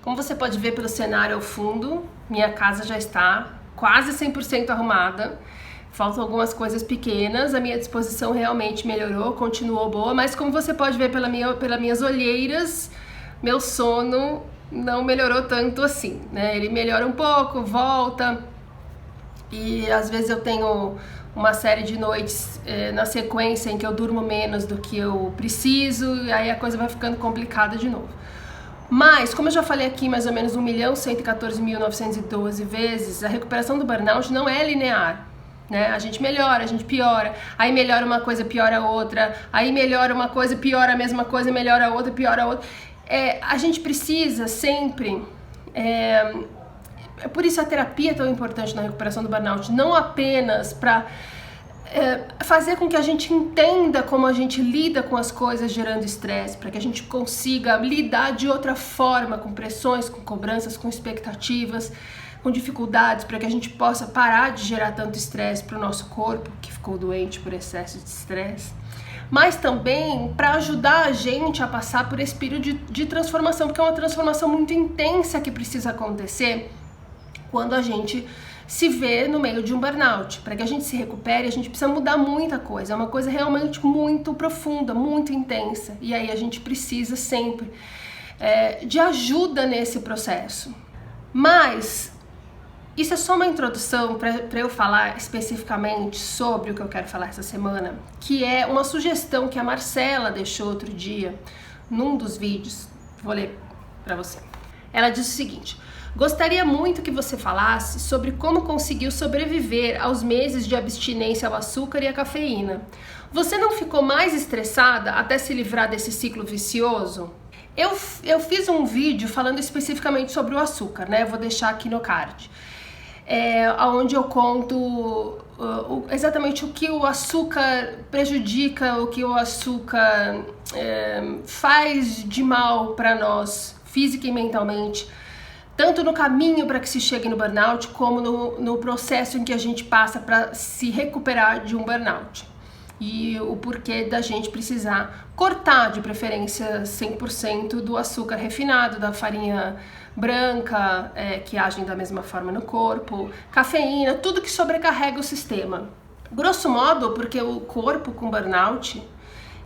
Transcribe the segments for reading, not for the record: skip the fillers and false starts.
Como você pode ver pelo cenário ao fundo, minha casa já está quase 100% arrumada. Faltam algumas coisas pequenas, a minha disposição realmente melhorou, continuou boa, mas como você pode ver pelas minhas olheiras, meu sono não melhorou tanto assim, né? Ele melhora um pouco, volta, e às vezes eu tenho uma série de noites na sequência em que eu durmo menos do que eu preciso, e aí a coisa vai ficando complicada de novo. Mas, como eu já falei aqui mais ou menos 1.114.912 vezes, a recuperação do burnout não é linear, né? A gente melhora, a gente piora, aí melhora uma coisa, piora outra, aí melhora uma coisa, piora a mesma coisa, melhora a outra, piora a outra. A gente precisa sempre... por isso a terapia é tão importante na recuperação do burnout, não apenas para fazer com que a gente entenda como a gente lida com as coisas gerando estresse, para que a gente consiga lidar de outra forma com pressões, com cobranças, com expectativas, com dificuldades, para que a gente possa parar de gerar tanto estresse para o nosso corpo, que ficou doente por excesso de estresse, mas também para ajudar a gente a passar por esse período de transformação, porque é uma transformação muito intensa que precisa acontecer quando a gente se vê no meio de um burnout. Para que a gente se recupere, a gente precisa mudar muita coisa, é uma coisa realmente muito profunda, muito intensa, e aí a gente precisa sempre de ajuda nesse processo. Mas isso é só uma introdução para eu falar especificamente sobre o que eu quero falar essa semana, que é uma sugestão que a Marcela deixou outro dia num dos vídeos. Vou ler para você. Ela disse o seguinte: gostaria muito que você falasse sobre como conseguiu sobreviver aos meses de abstinência ao açúcar e à cafeína. Você não ficou mais estressada até se livrar desse ciclo vicioso? Eu fiz um vídeo falando especificamente sobre o açúcar, né? Vou deixar aqui no card. Onde eu conto exatamente o que o açúcar prejudica, o que o açúcar faz de mal para nós, física e mentalmente, tanto no caminho para que se chegue no burnout, como no processo em que a gente passa para se recuperar de um burnout. E o porquê da gente precisar cortar, de preferência 100% do açúcar refinado, da farinha branca, que agem da mesma forma no corpo, cafeína, tudo que sobrecarrega o sistema. Grosso modo, porque o corpo com burnout,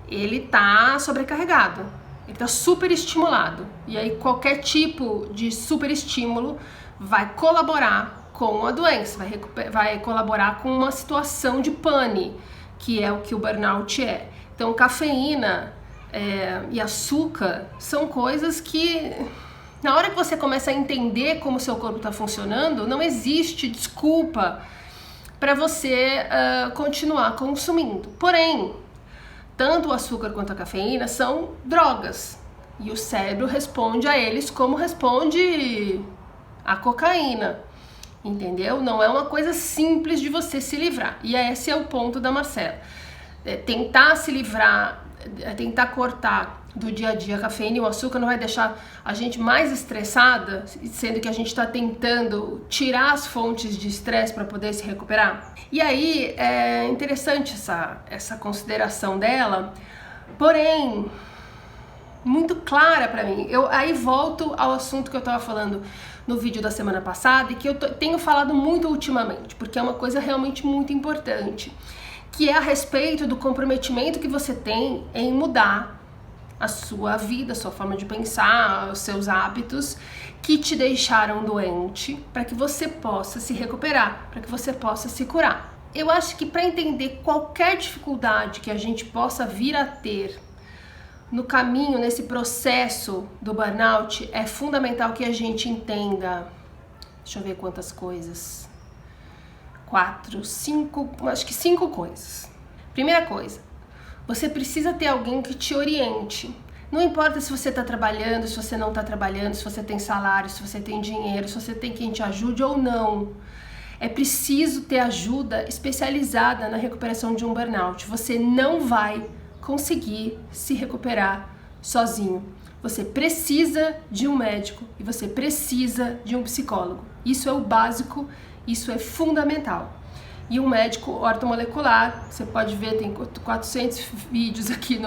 ele tá sobrecarregado, ele tá super estimulado. E aí qualquer tipo de super estímulo vai colaborar com a doença, vai colaborar com uma situação de pane, que é o que o burnout é. Então cafeína e açúcar são coisas que, na hora que você começa a entender como o seu corpo está funcionando, não existe desculpa para você continuar consumindo. Porém, tanto o açúcar quanto a cafeína são drogas, e o cérebro responde a eles como responde a cocaína, entendeu? Não é uma coisa simples de você se livrar, e esse é o ponto da Marcela. Tentar se livrar, tentar cortar do dia a dia a cafeína e o açúcar não vai deixar a gente mais estressada, sendo que a gente está tentando tirar as fontes de estresse para poder se recuperar. E aí é interessante essa consideração dela, porém muito clara para mim. Eu aí volto ao assunto que eu estava falando no vídeo da semana passada e que eu tenho falado muito ultimamente, porque é uma coisa realmente muito importante, que é a respeito do comprometimento que você tem em mudar a sua vida, a sua forma de pensar, os seus hábitos que te deixaram doente, para que você possa se recuperar, para que você possa se curar. Eu acho que para entender qualquer dificuldade que a gente possa vir a ter no caminho, nesse processo do burnout, é fundamental que a gente entenda, deixa eu ver quantas coisas, 4, 5, acho que 5 coisas. Primeira coisa, você precisa ter alguém que te oriente. Não importa se você está trabalhando, se você não está trabalhando, se você tem salário, se você tem dinheiro, se você tem quem te ajude ou não. É preciso ter ajuda especializada na recuperação de um burnout. Você não vai conseguir se recuperar sozinho. Você precisa de um médico e você precisa de um psicólogo. Isso é o básico, isso é fundamental. E um médico ortomolecular, você pode ver, tem 400 vídeos aqui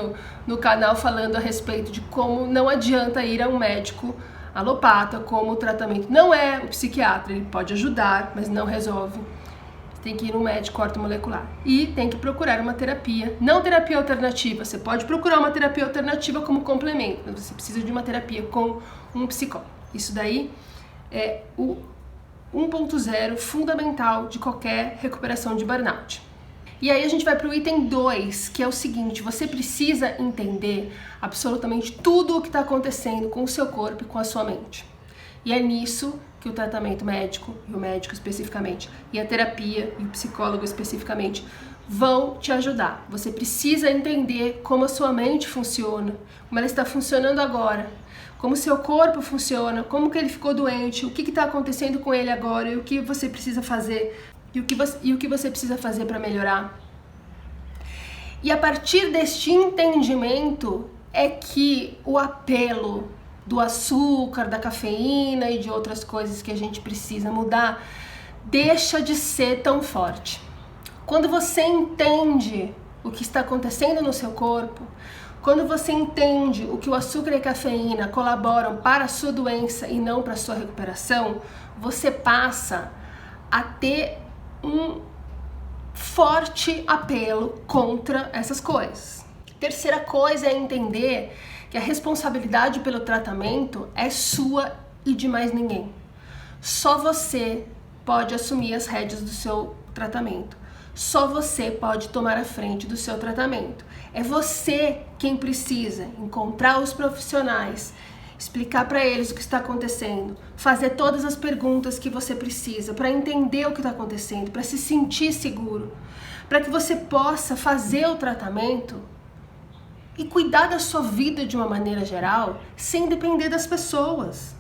no canal falando a respeito de como não adianta ir a um médico alopata, como o tratamento não é o psiquiatra, ele pode ajudar, mas não resolve. Você tem que ir no médico ortomolecular e tem que procurar uma terapia, não terapia alternativa. Você pode procurar uma terapia alternativa como complemento, mas você precisa de uma terapia com um psicólogo. Isso daí é o 1.0 fundamental de qualquer recuperação de burnout. E aí a gente vai para o item 2, que é o seguinte: você precisa entender absolutamente tudo o que está acontecendo com o seu corpo e com a sua mente. E é nisso que o tratamento médico, e o médico especificamente, e a terapia e o psicólogo especificamente vão te ajudar. Você precisa entender como a sua mente funciona, como ela está funcionando agora, como o seu corpo funciona, como que ele ficou doente, o que está acontecendo com ele agora e o que você precisa fazer e o que você precisa fazer para melhorar. E a partir deste entendimento é que o apelo do açúcar, da cafeína e de outras coisas que a gente precisa mudar deixa de ser tão forte. Quando você entende o que está acontecendo no seu corpo, quando você entende o que o açúcar e a cafeína colaboram para a sua doença e não para a sua recuperação, você passa a ter um forte apelo contra essas coisas. Terceira coisa é entender que a responsabilidade pelo tratamento é sua e de mais ninguém. Só você pode assumir as rédeas do seu tratamento. Só você pode tomar a frente do seu tratamento. É você quem precisa encontrar os profissionais, explicar para eles o que está acontecendo, fazer todas as perguntas que você precisa para entender o que está acontecendo, para se sentir seguro, para que você possa fazer o tratamento e cuidar da sua vida de uma maneira geral, sem depender das pessoas.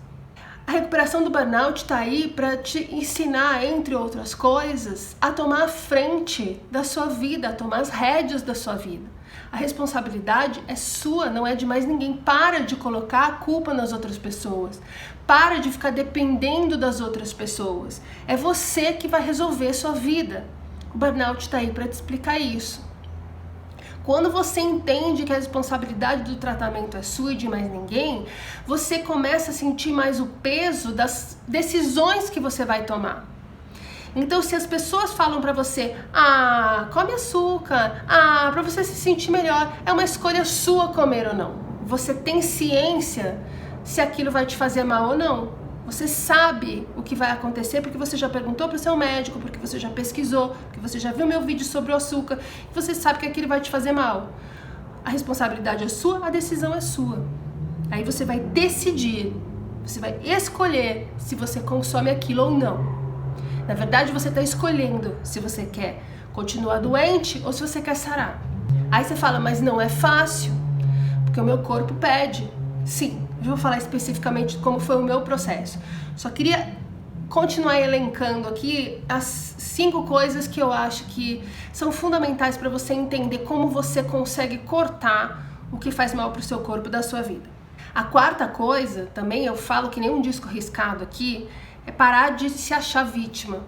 A recuperação do burnout está aí para te ensinar, entre outras coisas, a tomar a frente da sua vida, a tomar as rédeas da sua vida. A responsabilidade é sua, não é de mais ninguém. Para de colocar a culpa nas outras pessoas. Para de ficar dependendo das outras pessoas. É você que vai resolver a sua vida. O burnout está aí para te explicar isso. Quando você entende que a responsabilidade do tratamento é sua e de mais ninguém, você começa a sentir mais o peso das decisões que você vai tomar. Então, se as pessoas falam pra você, come açúcar, pra você se sentir melhor, é uma escolha sua comer ou não. Você tem ciência se aquilo vai te fazer mal ou não. Você sabe o que vai acontecer porque você já perguntou pro seu médico, porque você já pesquisou, porque você já viu meu vídeo sobre o açúcar, e você sabe que aquilo vai te fazer mal. A responsabilidade é sua, a decisão é sua. Aí você vai decidir, você vai escolher se você consome aquilo ou não. Na verdade, você está escolhendo se você quer continuar doente ou se você quer sarar. Aí você fala, mas não é fácil, porque o meu corpo pede. Sim, eu vou falar especificamente como foi o meu processo. Só queria continuar elencando aqui as 5 coisas que eu acho que são fundamentais para você entender como você consegue cortar o que faz mal para o seu corpo da sua vida. A quarta coisa, também eu falo que nem um disco riscado aqui, é parar de se achar vítima.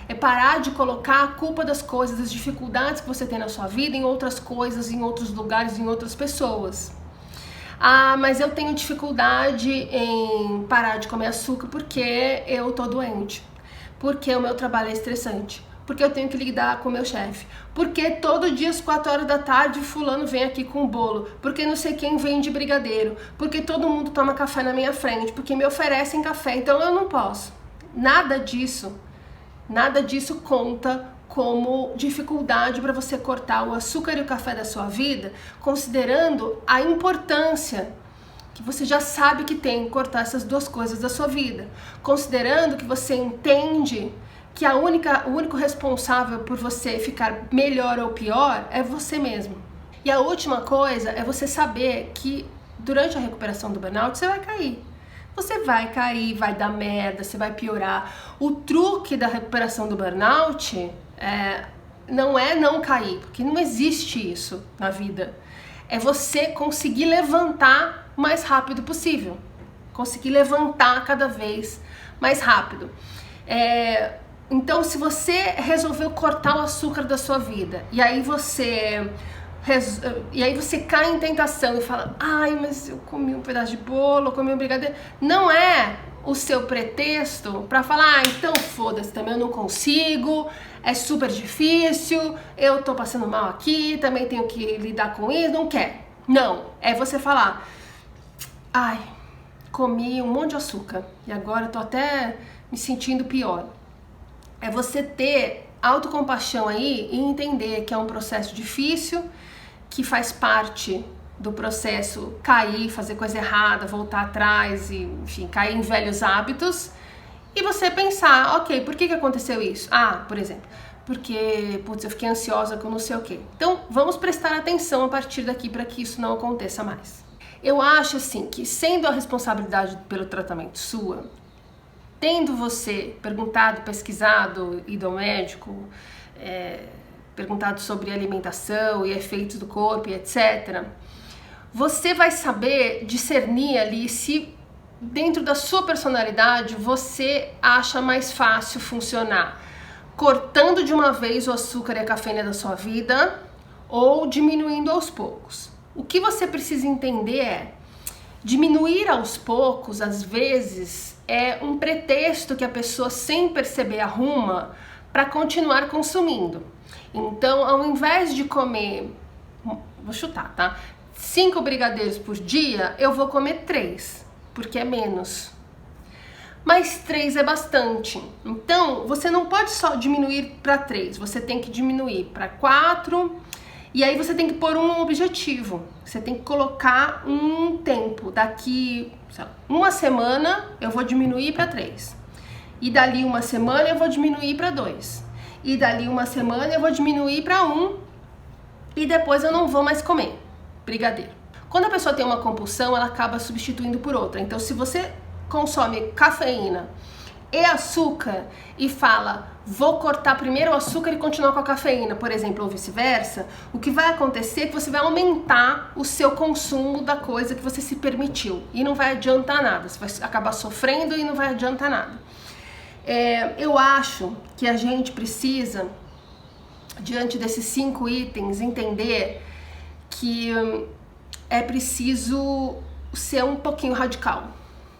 É parar de colocar a culpa das coisas, das dificuldades que você tem na sua vida em outras coisas, em outros lugares, em outras pessoas. Mas eu tenho dificuldade em parar de comer açúcar porque eu tô doente. Porque o meu trabalho é estressante. Porque eu tenho que lidar com o meu chefe. Porque todo dia às 4 horas da tarde fulano vem aqui com um bolo. Porque não sei quem vende brigadeiro. Porque todo mundo toma café na minha frente. Porque me oferecem café, então eu não posso. Nada disso conta como dificuldade para você cortar o açúcar e o café da sua vida, considerando a importância que você já sabe que tem cortar essas 2 coisas da sua vida, considerando que você entende que o único responsável por você ficar melhor ou pior é você mesmo. E a última coisa é você saber que durante a recuperação do burnout você vai cair. Você vai cair, vai dar merda, você vai piorar. O truque da recuperação do burnout não é não cair, porque não existe isso na vida. É você conseguir levantar o mais rápido possível. Conseguir levantar cada vez mais rápido. Então, se você resolveu cortar o açúcar da sua vida, e aí você e aí você cai em tentação e fala, ai, mas eu comi um pedaço de bolo, eu comi um brigadeiro. Não é o seu pretexto para falar, ah, então foda-se também, eu não consigo, é super difícil, eu tô passando mal aqui, também tenho que lidar com isso, não quer. Não, é você falar, ai, comi um monte de açúcar e agora eu tô até me sentindo pior. É você ter autocompaixão aí e entender que é um processo difícil, que faz parte do processo cair, fazer coisa errada, voltar atrás e, enfim, cair em velhos hábitos. E você pensar, ok, por que aconteceu isso? Ah, por exemplo, porque, putz, eu fiquei ansiosa com não sei o quê. Então, vamos prestar atenção a partir daqui para que isso não aconteça mais. Eu acho, assim, que sendo a responsabilidade pelo tratamento sua, tendo você perguntado, pesquisado, ido ao médico, perguntado sobre alimentação e efeitos do corpo e etc., você vai saber discernir ali se dentro da sua personalidade você acha mais fácil funcionar cortando de uma vez o açúcar e a cafeína da sua vida ou diminuindo aos poucos. O que você precisa entender é diminuir aos poucos, às vezes, é um pretexto que a pessoa sem perceber arruma para continuar consumindo. Então, ao invés de comer, vou chutar, tá? 5 brigadeiros por dia, eu vou comer 3, porque é menos. Mas 3 é bastante. Então, você não pode só diminuir para 3, você tem que diminuir para 4, e aí você tem que pôr um objetivo. Você tem que colocar um tempo. Daqui, sei lá, uma semana eu vou diminuir para 3. E dali uma semana eu vou diminuir para 2. E dali uma semana eu vou diminuir para 1. E depois eu não vou mais comer brigadeiro. Quando a pessoa tem uma compulsão, ela acaba substituindo por outra. Então, se você consome cafeína e açúcar e fala, vou cortar primeiro o açúcar e continuar com a cafeína, por exemplo, ou vice-versa, o que vai acontecer é que você vai aumentar o seu consumo da coisa que você se permitiu e não vai adiantar nada, você vai acabar sofrendo e não vai adiantar nada. Eu acho que a gente precisa, diante desses 5 itens, entender que é preciso ser um pouquinho radical,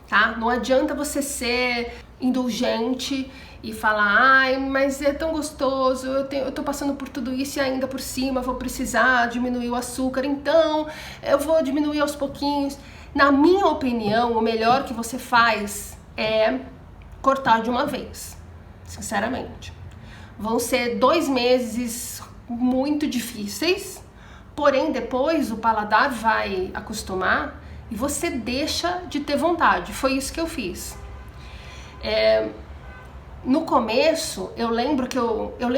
tá? Não adianta você ser indulgente e falar, ai, mas é tão gostoso, eu tô passando por tudo isso e ainda por cima vou precisar diminuir o açúcar, então eu vou diminuir aos pouquinhos. Na minha opinião, o melhor que você faz é cortar de uma vez, sinceramente. Vão ser 2 meses muito difíceis, porém depois o paladar vai acostumar e você deixa de ter vontade. Foi isso que eu fiz. No começo, eu lembro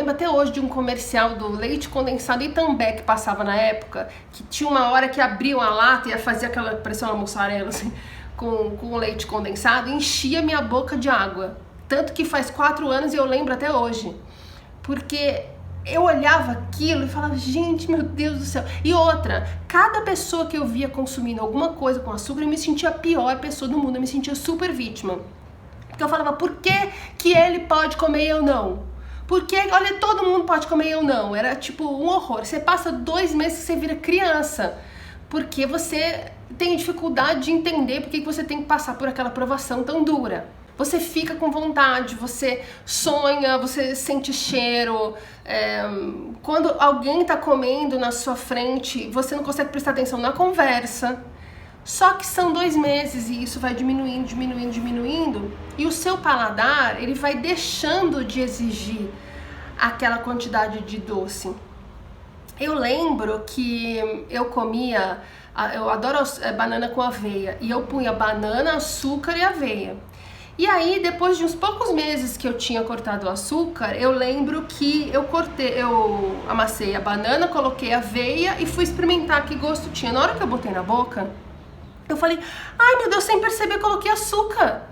até hoje de um comercial do leite condensado Itambé que passava na época, que tinha uma hora que abriam a lata e ia fazer aquela, parecia uma mussarela assim, com leite condensado, e enchia minha boca de água. Tanto que faz 4 anos e eu lembro até hoje. Porque eu olhava aquilo e falava, gente, meu Deus do céu. E outra, cada pessoa que eu via consumindo alguma coisa com açúcar, eu me sentia a pior pessoa do mundo, eu me sentia super vítima. Porque eu falava, por que ele pode comer e eu não? Porque, olha, todo mundo pode comer e eu não. Era tipo um horror. Você passa 2 meses que você vira criança. Porque você tem dificuldade de entender porque você tem que passar por aquela provação tão dura. Você fica com vontade, você sonha, você sente cheiro. Quando alguém tá comendo na sua frente, você não consegue prestar atenção na conversa. Só que são 2 meses e isso vai diminuindo, diminuindo, diminuindo. E o seu paladar, ele vai deixando de exigir aquela quantidade de doce. Eu lembro que eu comia, eu adoro banana com aveia. E eu punha banana, açúcar e aveia. E aí, depois de uns poucos meses que eu tinha cortado o açúcar, eu lembro que eu amassei a banana, coloquei a aveia e fui experimentar que gosto tinha. Na hora que eu botei na boca, eu falei, ai meu Deus, sem perceber, coloquei açúcar.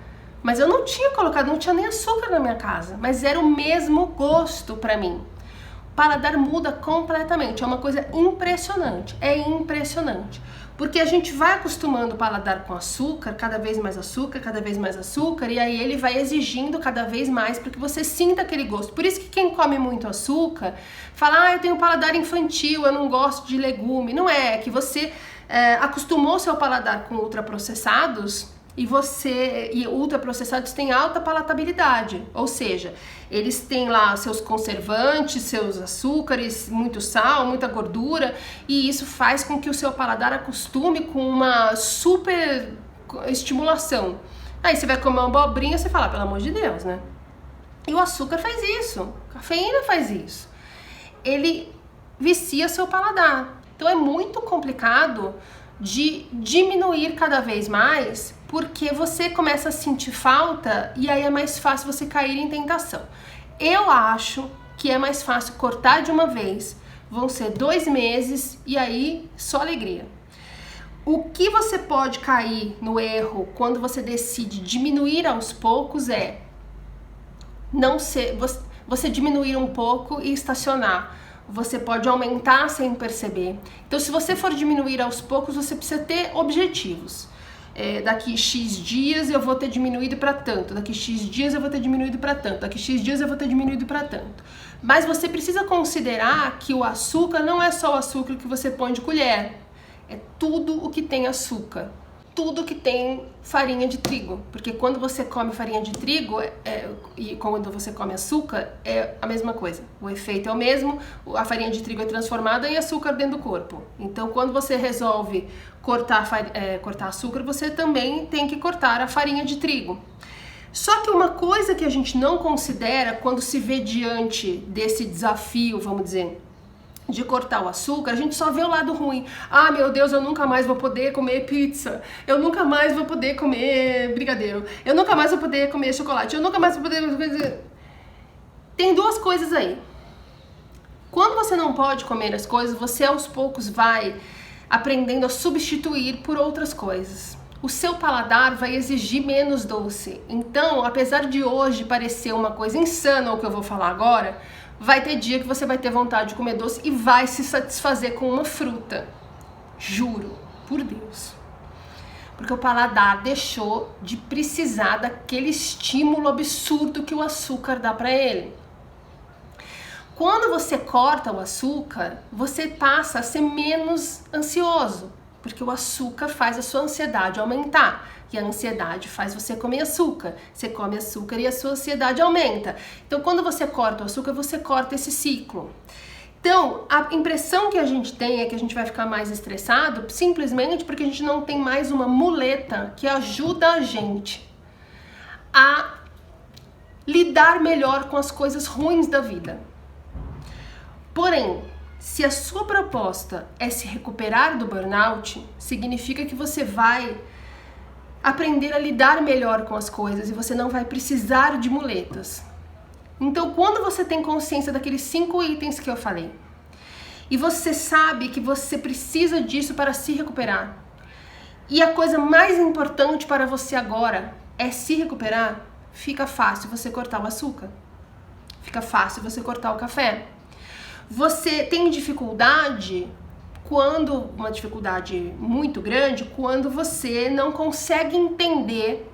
Mas eu não tinha colocado, não tinha nem açúcar na minha casa. Mas era o mesmo gosto pra mim. O paladar muda completamente, é uma coisa impressionante, é impressionante. Porque a gente vai acostumando o paladar com açúcar, cada vez mais açúcar, cada vez mais açúcar, e aí ele vai exigindo cada vez mais para que você sinta aquele gosto. Por isso que quem come muito açúcar fala, eu tenho paladar infantil, eu não gosto de legume. Não é que você acostumou seu paladar com ultraprocessados, e ultraprocessados têm alta palatabilidade, ou seja, eles têm lá seus conservantes, seus açúcares, muito sal, muita gordura, e isso faz com que o seu paladar acostume com uma super estimulação. Aí você vai comer uma abobrinha, você fala, pelo amor de Deus, né? E o açúcar faz isso, a cafeína faz isso. Ele vicia seu paladar. Então é muito complicado de diminuir cada vez mais, porque você começa a sentir falta e aí é mais fácil você cair em tentação. Eu acho que é mais fácil cortar de uma vez, vão ser 2 meses e aí só alegria. O que você pode cair no erro quando você decide diminuir aos poucos é você diminuir um pouco e estacionar. Você pode aumentar sem perceber. Então, se você for diminuir aos poucos, você precisa ter objetivos. Daqui X dias eu vou ter diminuído para tanto, daqui X dias eu vou ter diminuído para tanto, daqui X dias eu vou ter diminuído para tanto. Mas você precisa considerar que o açúcar não é só o açúcar que você põe de colher, é tudo o que tem açúcar. Tudo que tem farinha de trigo, porque quando você come farinha de trigo e quando você come açúcar é a mesma coisa, o efeito é o mesmo, a farinha de trigo é transformada em açúcar dentro do corpo. Então quando você resolve cortar açúcar, você também tem que cortar a farinha de trigo. Só que uma coisa que a gente não considera quando se vê diante desse desafio, vamos dizer, de cortar o açúcar, a gente só vê o lado ruim. Meu Deus, eu nunca mais vou poder comer pizza, eu nunca mais vou poder comer brigadeiro, eu nunca mais vou poder comer chocolate, eu nunca mais vou poder... Tem 2 coisas aí. Quando você não pode comer as coisas, você aos poucos vai aprendendo a substituir por outras coisas. O seu paladar vai exigir menos doce. Então, apesar de hoje parecer uma coisa insana o que eu vou falar agora, vai ter dia que você vai ter vontade de comer doce e vai se satisfazer com uma fruta. Juro, por Deus. Porque o paladar deixou de precisar daquele estímulo absurdo que o açúcar dá para ele. Quando você corta o açúcar, você passa a ser menos ansioso, porque o açúcar faz a sua ansiedade aumentar. E a ansiedade faz você comer açúcar. Você come açúcar e a sua ansiedade aumenta. Então, quando você corta o açúcar, você corta esse ciclo. Então, a impressão que a gente tem é que a gente vai ficar mais estressado simplesmente porque a gente não tem mais uma muleta que ajuda a gente a lidar melhor com as coisas ruins da vida. Porém, se a sua proposta é se recuperar do burnout, significa que você vai aprender a lidar melhor com as coisas e você não vai precisar de muletas. Então, quando você tem consciência daqueles 5 itens que eu falei, e você sabe que você precisa disso para se recuperar, e a coisa mais importante para você agora é se recuperar, fica fácil você cortar o açúcar. Fica fácil você cortar o café. Você tem dificuldade uma dificuldade muito grande, quando você não consegue entender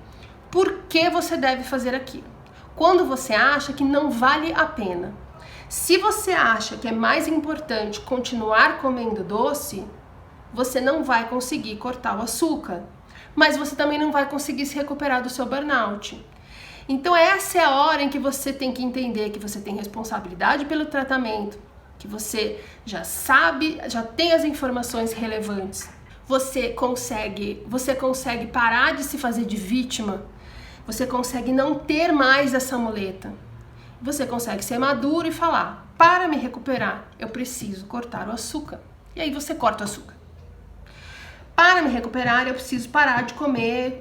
por que você deve fazer aquilo. Quando você acha que não vale a pena. Se você acha que é mais importante continuar comendo doce, você não vai conseguir cortar o açúcar, mas você também não vai conseguir se recuperar do seu burnout. Então essa é a hora em que você tem que entender que você tem responsabilidade pelo tratamento, que você já sabe, já tem as informações relevantes. Você consegue parar de se fazer de vítima. Você consegue não ter mais essa muleta. Você consegue ser maduro e falar: para me recuperar, eu preciso cortar o açúcar. E aí você corta o açúcar. Para me recuperar, eu preciso parar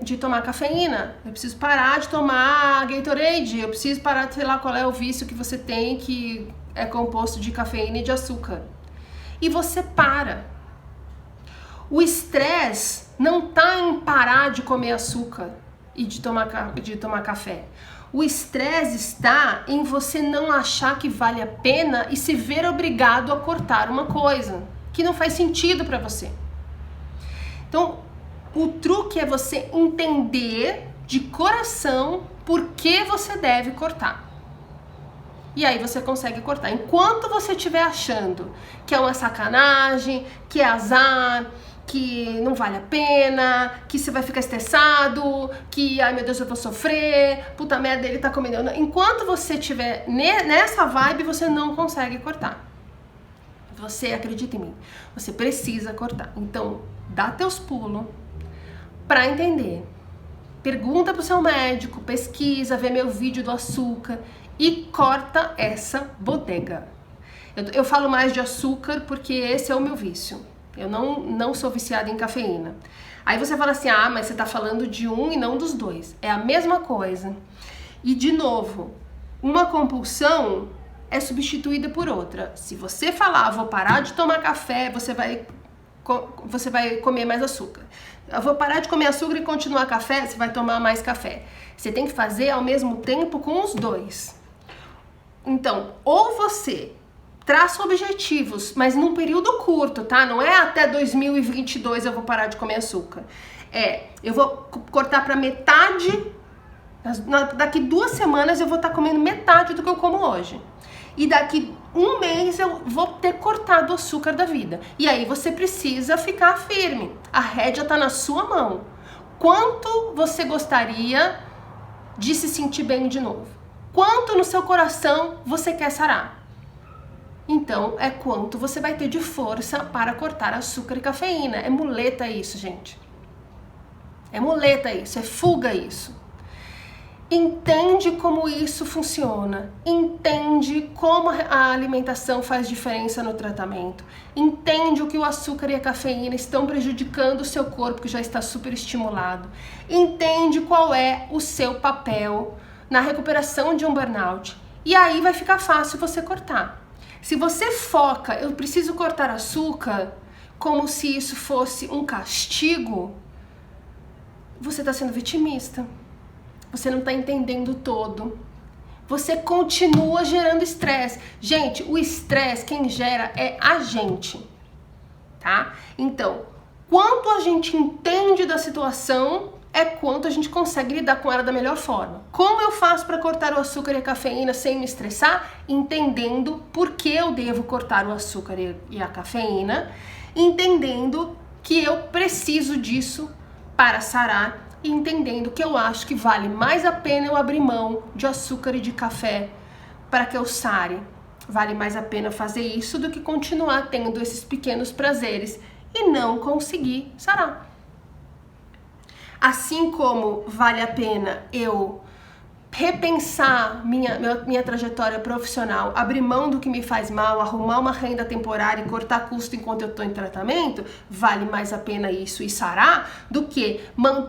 de tomar cafeína. Eu preciso parar de tomar Gatorade. Eu preciso parar de, sei lá qual é o vício que você tem, que é composto de cafeína e de açúcar. E você para. O estresse não está em parar de comer açúcar e de tomar café. O estresse está em você não achar que vale a pena e se ver obrigado a cortar uma coisa que não faz sentido para você. Então, o truque é você entender de coração por que você deve cortar. E aí você consegue cortar. Enquanto você estiver achando que é uma sacanagem, que é azar, que não vale a pena, que você vai ficar estressado, que, ai meu Deus, eu vou sofrer, puta merda, ele tá comendo. Enquanto você estiver nessa vibe, você não consegue cortar. Você acredita em mim, você precisa cortar. Então, dá teus pulos pra entender. Pergunta pro seu médico, pesquisa, vê meu vídeo do açúcar e corta essa bodega. Eu falo mais de açúcar porque esse é o meu vício. Eu não sou viciada em cafeína. Aí você fala assim, ah, mas você tá falando de um e não dos dois. É a mesma coisa. E de novo, uma compulsão é substituída por outra. Se você falar, vou parar de tomar café, você vai comer mais açúcar. Eu vou parar de comer açúcar e continuar café, você vai tomar mais café. Você tem que fazer ao mesmo tempo com os dois. Então, ou você traça objetivos, mas num período curto, tá? Não é até 2022 eu vou parar de comer açúcar. Eu vou cortar para metade, daqui 2 semanas eu vou estar comendo metade do que eu como hoje. E daqui 1 mês eu vou ter cortado o açúcar da vida. E aí você precisa ficar firme. A rédea tá na sua mão. Quanto você gostaria de se sentir bem de novo? Quanto no seu coração você quer sarar? Então, é quanto você vai ter de força para cortar açúcar e cafeína. É muleta isso, gente. É muleta isso, é fuga isso. Entende como isso funciona. Entende como a alimentação faz diferença no tratamento. Entende o que o açúcar e a cafeína estão prejudicando o seu corpo, que já está super estimulado. Entende qual é o seu papel na recuperação de um burnout. E aí vai ficar fácil você cortar. Se você foca, eu preciso cortar açúcar, como se isso fosse um castigo, você está sendo vitimista. Você não está entendendo o todo. Você continua gerando estresse. Gente, o estresse quem gera é a gente, tá? Então, quanto a gente entende da situação é quanto a gente consegue lidar com ela da melhor forma. Como eu faço para cortar o açúcar e a cafeína sem me estressar? Entendendo por que eu devo cortar o açúcar e a cafeína, entendendo que eu preciso disso para sarar e entendendo que eu acho que vale mais a pena eu abrir mão de açúcar e de café para que eu sare. Vale mais a pena fazer isso do que continuar tendo esses pequenos prazeres e não conseguir sarar. Assim como vale a pena eu repensar minha trajetória profissional, abrir mão do que me faz mal, arrumar uma renda temporária e cortar custo enquanto eu estou em tratamento, vale mais a pena isso e sarar do que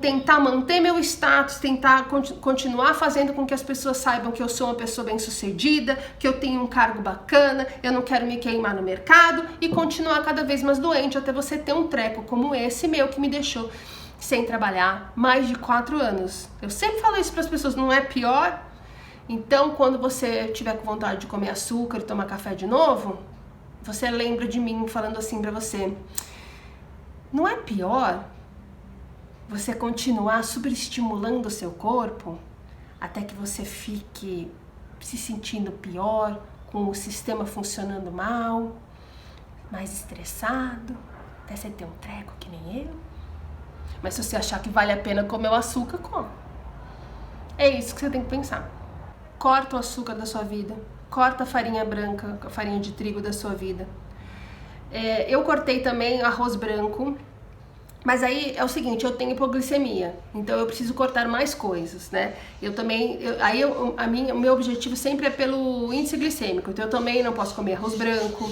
tentar manter meu status, tentar continuar fazendo com que as pessoas saibam que eu sou uma pessoa bem-sucedida, que eu tenho um cargo bacana, eu não quero me queimar no mercado e continuar cada vez mais doente até você ter um treco como esse meu que me deixou sem trabalhar mais de 4 anos. Eu sempre falo isso para as pessoas, não é pior? Então, quando você tiver com vontade de comer açúcar e tomar café de novo, você lembra de mim falando assim para você: não é pior você continuar superestimulando o seu corpo até que você fique se sentindo pior, com o sistema funcionando mal, mais estressado, até você ter um treco que nem eu? Mas se você achar que vale a pena comer o açúcar, come. É isso que você tem que pensar. Corta o açúcar da sua vida. Corta a farinha branca, a farinha de trigo da sua vida. Eu cortei também arroz branco. Mas aí é o seguinte, eu tenho hipoglicemia. Então eu preciso cortar mais coisas, né? O meu objetivo sempre é pelo índice glicêmico. Então eu também não posso comer arroz branco.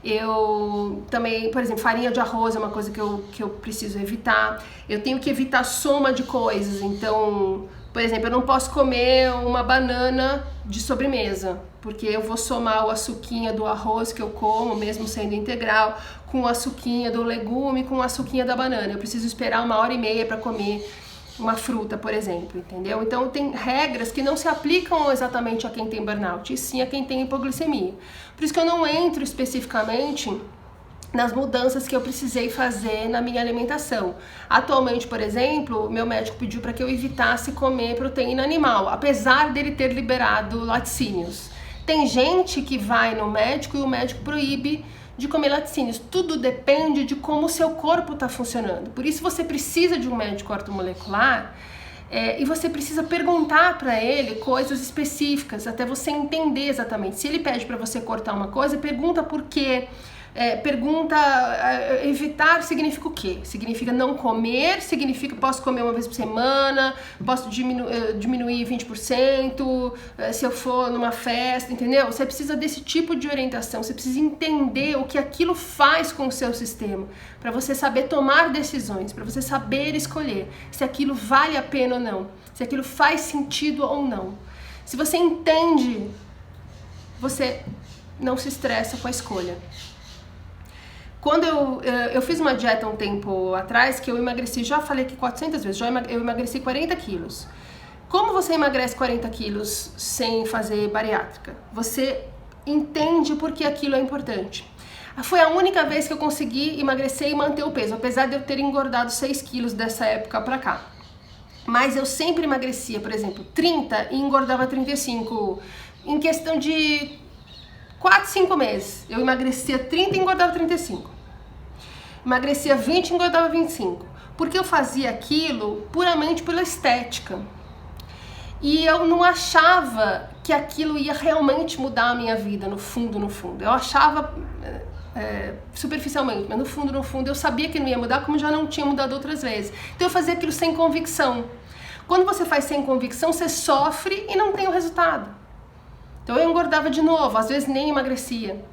Eu também, por exemplo, farinha de arroz é uma coisa que eu preciso evitar. Eu tenho que evitar soma de coisas. Então, por exemplo, eu não posso comer uma banana de sobremesa, porque eu vou somar o açuquinha do arroz que eu como, mesmo sendo integral, com o açuquinha do legume, com o açuquinha da banana. Eu preciso esperar 1h30 para comer uma fruta, por exemplo, entendeu? Então tem regras que não se aplicam exatamente a quem tem burnout, e sim a quem tem hipoglicemia. Por isso que eu não entro especificamente nas mudanças que eu precisei fazer na minha alimentação. Atualmente, por exemplo, meu médico pediu para que eu evitasse comer proteína animal, apesar dele ter liberado laticínios. Tem gente que vai no médico e o médico proíbe de comer laticínios. Tudo depende de como o seu corpo está funcionando. Por isso você precisa de um médico ortomolecular e você precisa perguntar para ele coisas específicas, até você entender exatamente. Se ele pede para você cortar uma coisa, pergunta por quê. Evitar significa o quê? Significa não comer, significa posso comer uma vez por semana, posso diminuir 20% se eu for numa festa, entendeu? Você precisa desse tipo de orientação, você precisa entender o que aquilo faz com o seu sistema, para você saber tomar decisões, para você saber escolher se aquilo vale a pena ou não, se aquilo faz sentido ou não. Se você entende, você não se estressa com a escolha. Quando eu fiz uma dieta um tempo atrás, que eu emagreci, já falei aqui 400 vezes, eu emagreci 40 quilos. Como você emagrece 40 quilos sem fazer bariátrica? Você entende por que aquilo é importante. Foi a única vez que eu consegui emagrecer e manter o peso, apesar de eu ter engordado 6 quilos dessa época pra cá. Mas eu sempre emagrecia, por exemplo, 30 e engordava 35 em questão de 4, 5 meses. Eu emagrecia 30 e engordava 35. Emagrecia 20 e engordava 25. Porque eu fazia aquilo puramente pela estética. E eu não achava que aquilo ia realmente mudar a minha vida, no fundo, no fundo. Eu achava superficialmente, mas no fundo eu sabia que não ia mudar, como já não tinha mudado outras vezes. Então eu fazia aquilo sem convicção. Quando você faz sem convicção, você sofre e não tem o resultado. Então eu engordava de novo, às vezes nem emagrecia.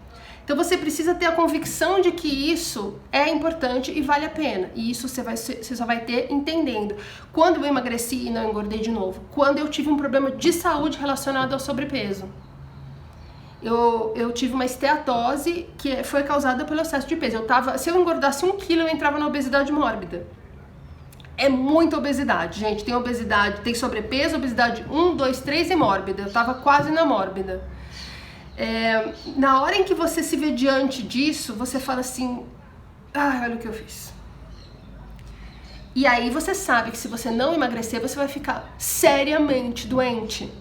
Então você precisa ter a convicção de que isso é importante e vale a pena. E isso você só vai ter entendendo. Quando eu emagreci e não engordei de novo? Quando eu tive um problema de saúde relacionado ao sobrepeso. Eu tive uma esteatose que foi causada pelo excesso de peso. Se eu engordasse 1 quilo, eu entrava na obesidade mórbida. É muita obesidade, gente. Tem obesidade, tem sobrepeso, obesidade 1, 2, 3 e mórbida. Eu tava quase na mórbida. Na hora em que você se vê diante disso, você fala assim, olha o que eu fiz. E aí você sabe que se você não emagrecer, você vai ficar seriamente doente.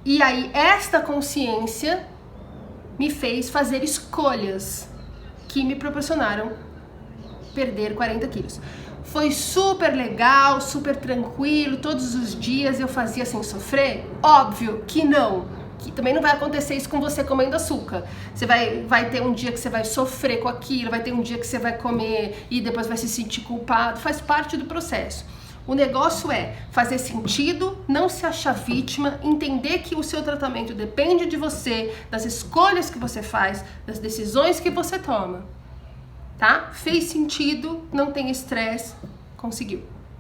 E aí esta consciência me fez fazer escolhas que me proporcionaram perder 40 quilos. Foi super legal, super tranquilo, todos os dias eu fazia sem sofrer? Óbvio que não. Que também não vai acontecer isso com você comendo açúcar. Você vai ter um dia que você vai sofrer com aquilo, vai ter um dia que você vai comer e depois vai se sentir culpado. Faz parte do processo. O negócio é fazer sentido, não se achar vítima, entender que o seu tratamento depende de você, das escolhas que você faz, das decisões que você toma. Tá? Fez sentido, não tem estresse, conseguiu.